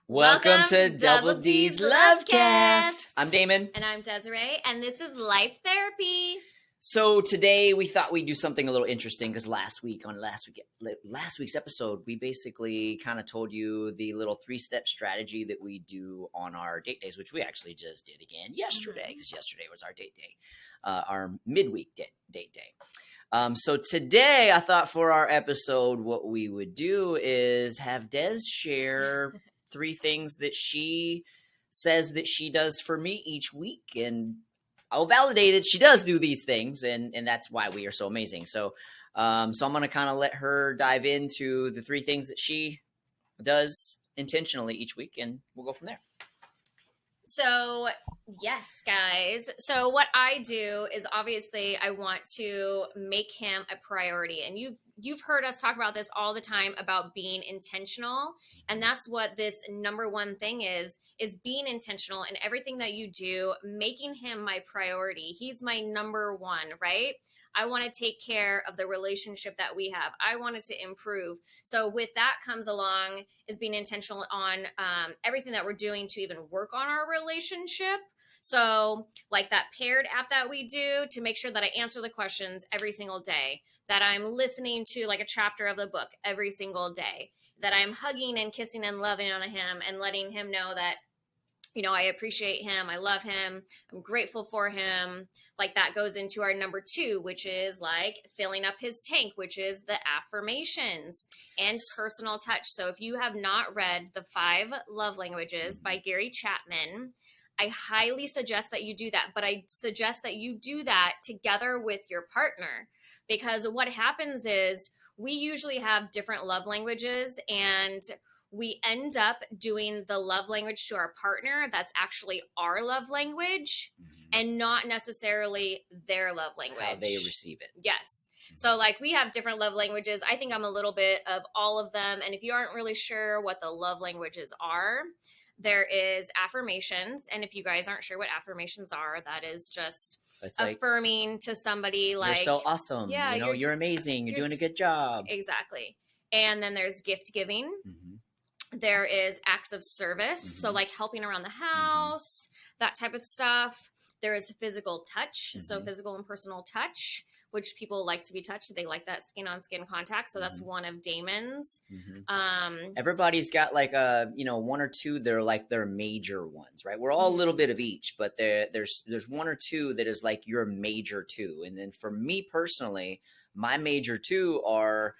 Welcome to Double D's Lovecast. I'm Damon. And I'm Desiree, and this is Life Therapy. So today we thought we'd do something a little interesting because last week's episode, we basically kind of told you the little 3-step strategy that we do on our date days, which we actually just did again yesterday because yesterday was our date day, our midweek date day. So today I thought for our episode, what we would do is have Des share 3 things that she says that she does for me each week, and I'll validate it. She does do these things, and that's why we are so amazing. So I'm going to kind of let her dive into the 3 things that she does intentionally each week, and we'll go from there. So, yes, guys. So what I do is obviously I want to make him a priority. And you've heard us talk about this all the time about being intentional. And that's what this number one thing is being intentional in everything that you do, making him my priority. He's my number one, right? I want to take care of the relationship that we have. I want it to improve. So with that comes along is being intentional on everything that we're doing to even work on our relationship. So like that paired app that we do to make sure that I answer the questions every single day, that I'm listening to like a chapter of the book every single day, that I'm hugging and kissing and loving on him and letting him know that, you know, I appreciate him. I love him. I'm grateful for him. Like that goes into our number 2, which is like filling up his tank, which is the affirmations and personal touch. So if you have not read The 5 Love Languages by Gary Chapman, I highly suggest that you do that. But I suggest that you do that together with your partner, because what happens is we usually have different love languages, and we end up doing the love language to our partner that's actually our love language and not necessarily their love language. How they receive it. Yes. So like we have different love languages. I think I'm a little bit of all of them. And if you aren't really sure what the love languages are, there is affirmations. And if you guys aren't sure what affirmations are, that is just affirming to somebody like, you're so awesome. Yeah, you're amazing. You're doing a good job. Exactly. And then there's gift giving. There is acts of service. So like helping around the house, that type of stuff. There is physical touch. So physical and personal touch, which people like to be touched. They like that skin on skin contact. So that's one of Damon's. Everybody's got like a, 1 or 2. They're like their major ones, right? We're all a little bit of each, but there's 1 or 2 that is like your major 2. And then for me personally, my major 2 are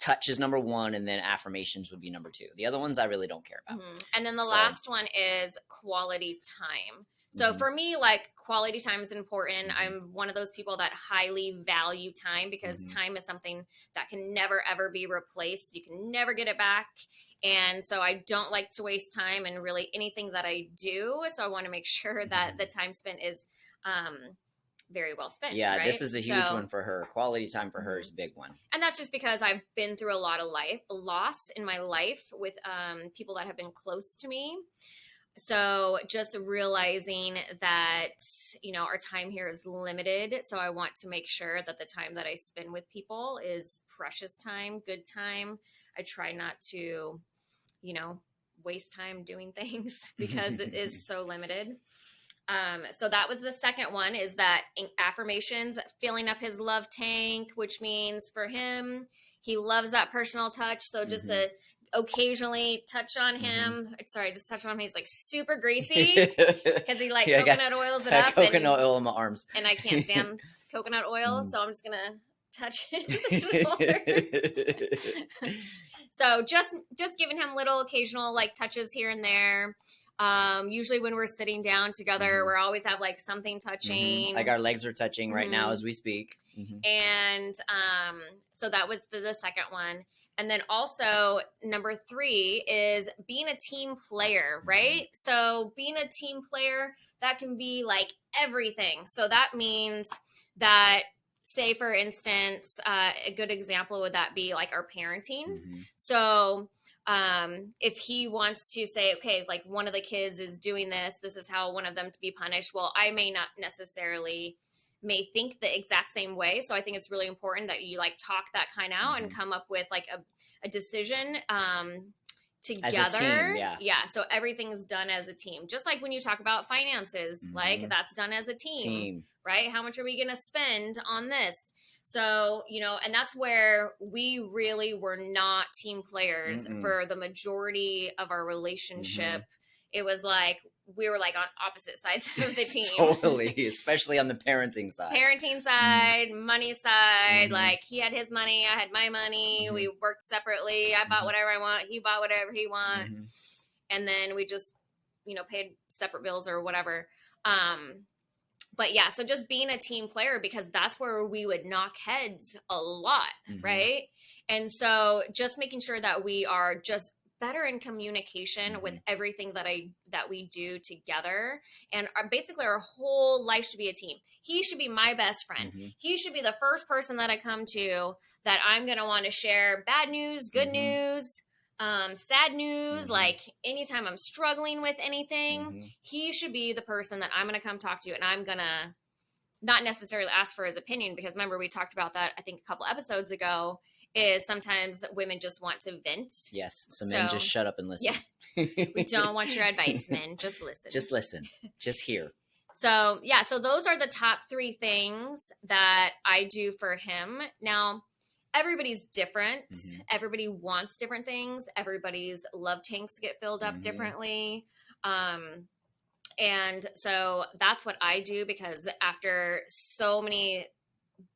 touch is number 1, and then affirmations would be number 2. The other ones I really don't care about. And then the last one is quality time. So for me, like quality time is important. I'm one of those people that highly value time, because time is something that can never, ever be replaced. You can never get it back. And so I don't like to waste time in really anything that I do. So I want to make sure that the time spent is very well spent. Yeah, right? This is a huge one for her. Quality time for her is a big one. And that's just because I've been through a lot of loss in my life with people that have been close to me. So just realizing that, our time here is limited. So I want to make sure that the time that I spend with people is precious time, good time. I try not to, waste time doing things because it is so limited. So that was the second one, is that affirmations, filling up his love tank, which means for him, he loves that personal touch. So just to occasionally touch on him. Sorry, just touch on him. He's like super greasy because he coconut oils it up. Coconut oil in my arms. And I can't stand coconut oil. So I'm just going to touch his So just giving him little occasional like touches here and there. Usually when we're sitting down together, we're always have like something touching. Like our legs are touching right now as we speak. And so that was the second one. And then also number 3 is being a team player, right? So being a team player, that can be like everything. So that means that, say for instance, a good example would that be like our parenting. So if he wants to say, okay, like one of the kids is doing this is how I want them to be punished. Well, I may not necessarily may think the exact same way. So I think it's really important that you like talk that kind out and come up with like a decision together. As a team, yeah. So everything's done as a team. Just like when you talk about finances, like that's done as a team, right? How much are we going to spend on this? So, and that's where we really were not team players for the majority of our relationship. It was like we were like on opposite sides of the team. Totally, especially on the parenting side. Money side. Like he had his money, I had my money. We worked separately. I bought whatever I want. He bought whatever he want. And then we just, paid separate bills or whatever. But yeah, so just being a team player, because that's where we would knock heads a lot, right? And so just making sure that we are just better in communication with everything that we do together. And basically our whole life should be a team. He should be my best friend. He should be the first person that I come to that I'm going to want to share bad news, good news, sad news. Like anytime I'm struggling with anything, he should be the person that I'm going to come talk to, and I'm going to not necessarily ask for his opinion, because remember we talked about that, I think a couple episodes ago, is sometimes women just want to vent. Yes. So men just shut up and listen. Yeah. We don't want your advice, men. Just listen. Just listen. Just hear. So yeah, so those are the top 3 things that I do for him. Now, everybody's different. Everybody wants different things. Everybody's love tanks get filled up differently. And so that's what I do, because after so many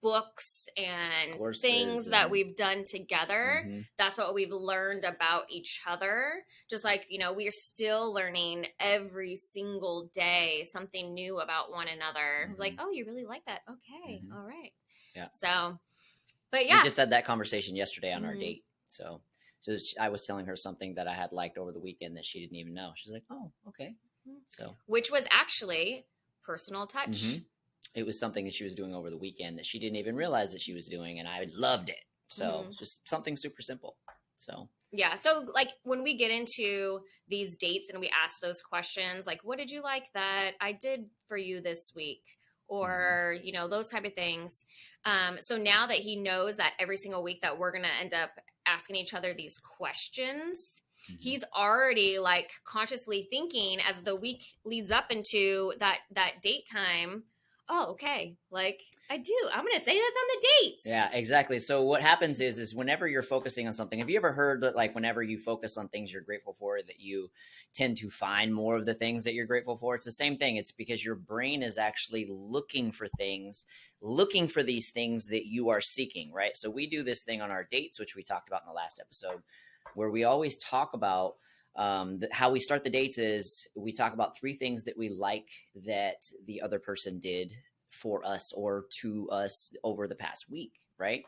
books and courses things that we've done together, that's what we've learned about each other. Just like, we are still learning every single day something new about one another. Like, oh, you really like that? Okay. All right. Yeah. So, but yeah, we just had that conversation yesterday on our date. So I was telling her something that I had liked over the weekend that she didn't even know. She's like, oh, okay. So, which was actually personal touch. It was something that she was doing over the weekend that she didn't even realize that she was doing, and I loved it. So just something super simple. So yeah. So like when we get into these dates and we ask those questions, like, what did you like that I did for you this week? Or, those type of things. So now that he knows that every single week that we're going to end up asking each other these questions, he's already like consciously thinking as the week leads up into that date time. Oh, okay. Like I'm going to say this on the dates. Yeah, exactly. So what happens is whenever you're focusing on something, have you ever heard that like whenever you focus on things you're grateful for, that you tend to find more of the things that you're grateful for? It's the same thing. It's because your brain is actually looking for these things that you are seeking, right? So we do this thing on our dates, which we talked about in the last episode, where we always talk about how we start the dates is we talk about 3 things that we like that the other person did for us or to us over the past week, right?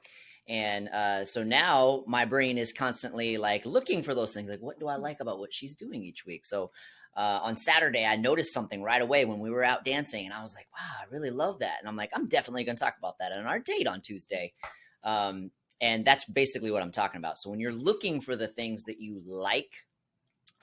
And so now my brain is constantly like looking for those things. Like, what do I like about what she's doing each week? So on Saturday, I noticed something right away when we were out dancing, and I was like, wow, I really love that. And I'm like, I'm definitely going to talk about that on our date on Tuesday. And that's basically what I'm talking about. So when you're looking for the things that you like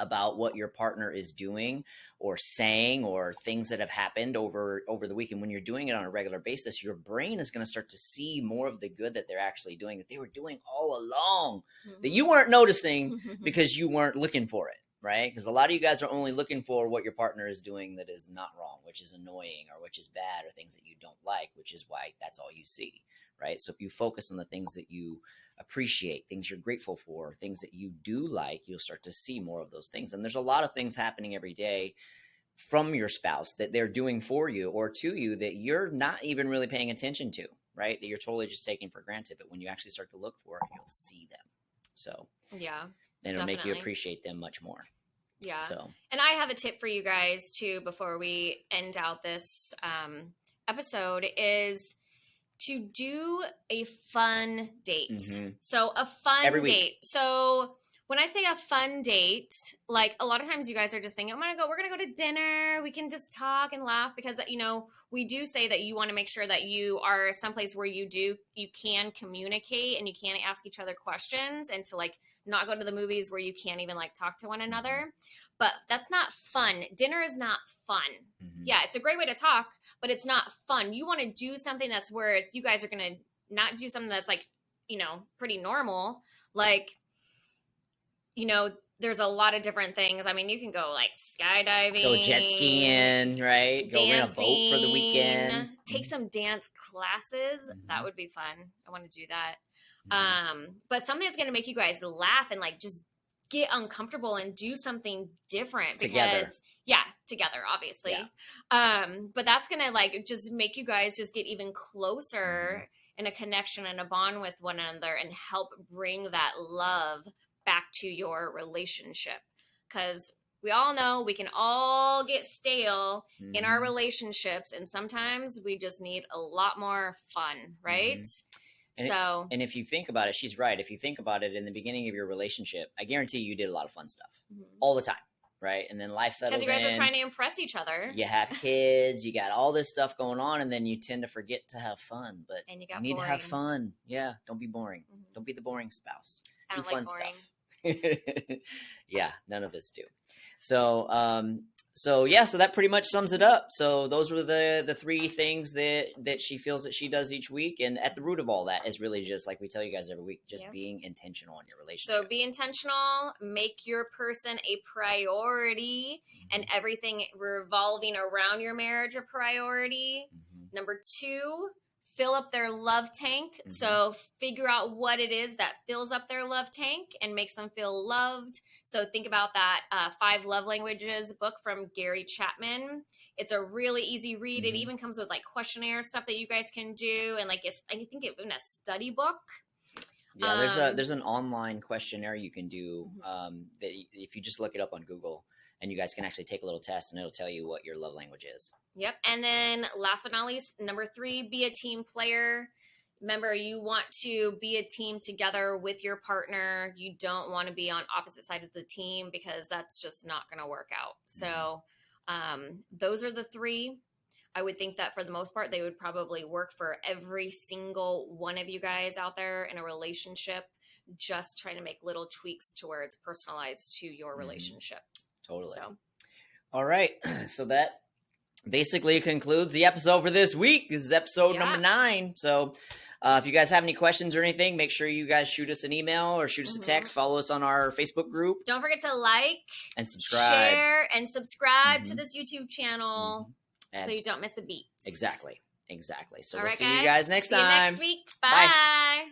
about what your partner is doing or saying, or things that have happened over the weekend, when you're doing it on a regular basis, your brain is going to start to see more of the good that they're actually doing, that they were doing all along, that you weren't noticing because you weren't looking for it, right? Because a lot of you guys are only looking for what your partner is doing that is not wrong, which is annoying or which is bad, or things that you don't like, which is why that's all you see, right? So if you focus on the things that you appreciate, things you're grateful for, things that you do like, you'll start to see more of those things. And there's a lot of things happening every day from your spouse that they're doing for you or to you that you're not even really paying attention to, right? That you're totally just taking for granted. But when you actually start to look for it, you'll see them. So yeah, and it'll make you appreciate them much more. Yeah. So, and I have a tip for you guys too before we end out this episode, is to do a fun date. So a fun date. So when I say a fun date, like a lot of times you guys are just thinking, we're going to go to dinner. We can just talk and laugh, because, we do say that you want to make sure that you are someplace where you can communicate and you can ask each other questions, and to like not go to the movies where you can't even like talk to one another. But that's not fun. Dinner is not fun. Yeah, it's a great way to talk, but it's not fun. You want to do something that's where you guys are going to not do something that's like, pretty normal. Like, there's a lot of different things. I mean, you can go like skydiving, go jet skiing, right? Go rent a boat for the weekend. dancing, take some dance classes. That Mhm. would be fun. I want to do that. Mhm. But something that's going to make you guys laugh and like just get uncomfortable and do something different Together. because together, obviously. But that's going to like just make you guys just get even closer in a connection and a bond with one another and help bring that love back to your relationship. Because we all know we can all get stale in our Mhm. relationships, and sometimes we just need a lot more fun, right? Mhm. So, And if you think about it, she's right. If you think about it, in the beginning of your relationship, I guarantee you did a lot of fun stuff all the time, right? And then life because settles you guys are in. trying to impress each other, You have kids, you got all this stuff going on, and then you tend to forget to have fun. But and you you got need to have boring. fun. Yeah, don't be boring. Don't be the boring spouse. I Do don't like fun boring. stuff. Yeah, none of us do. So yeah, so that pretty much sums it up. So those were the three things that she feels that she does each week, and at the root of all that is really just like we tell you guys every week, just being intentional in your relationship. So be intentional, make your person a priority, and everything revolving around your marriage a priority. Number 2, fill up their love tank. So figure out what it is that fills up their love tank and makes them feel loved. So think about that 5 Love Languages book from Gary Chapman. It's a really easy read. It even comes with like questionnaire stuff that you guys can do, and like I think even a study book. Yeah, there's an online questionnaire you can do that if you just look it up on Google, and you guys can actually take a little test, and it'll tell you what your love language is. Yep. And then last but not least, number 3, be a team player. Remember, you want to be a team together with your partner. You don't want to be on opposite sides of the team because that's just not going to work out. So those are the 3. I would think that for the most part, they would probably work for every single one of you guys out there in a relationship, just trying to make little tweaks to where it's personalized to your relationship. Totally. So. All right. So that basically concludes the episode for this week. This is episode number 9. So if you guys have any questions or anything, make sure you guys shoot us an email or shoot us a text. Follow us on our Facebook group. Don't forget to like and subscribe. Share and subscribe to this YouTube channel so you don't miss a beat. Exactly. So All we'll right, see you guys next time. See you next week. Bye. Bye.